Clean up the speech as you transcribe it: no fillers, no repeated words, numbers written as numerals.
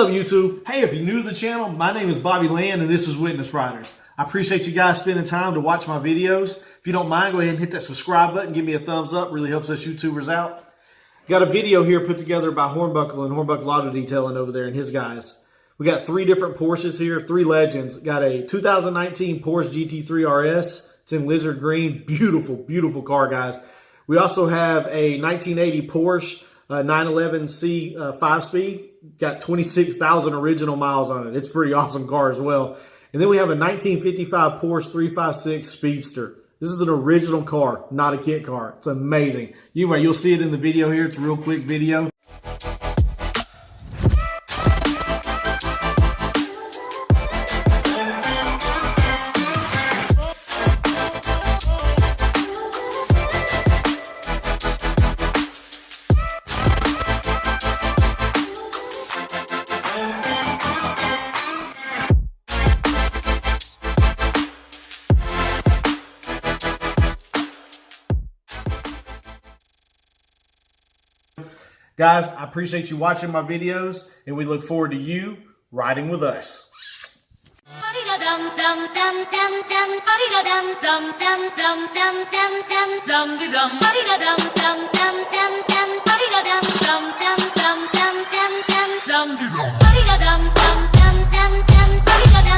up, YouTube? Hey, if you're new to the channel, my name is Bobby Land and this is Witness Riders. I appreciate you guys spending time to watch my videos. If you don't mind, go ahead and hit that subscribe button, give me a thumbs up, really helps us YouTubers out. Got a video here put together by HORNBUCKLE and HORNBUCKLE Auto Detailing over there and his guys. We got three different Porsches here, three legends. Got a 2019 Porsche GT3RS. It's in lizard green. Beautiful, beautiful car, guys. We also have a 1980 Porsche 911C 5-speed. Got 26,000 original miles on it. It's a pretty awesome car as well. And then we have a 1955 Porsche 356 Speedster. This is an original car, not a kit car. It's amazing. Anyway, you'll see it in the video here. It's a real quick video. Guys, I appreciate you watching my videos, and we look forward to you riding with us.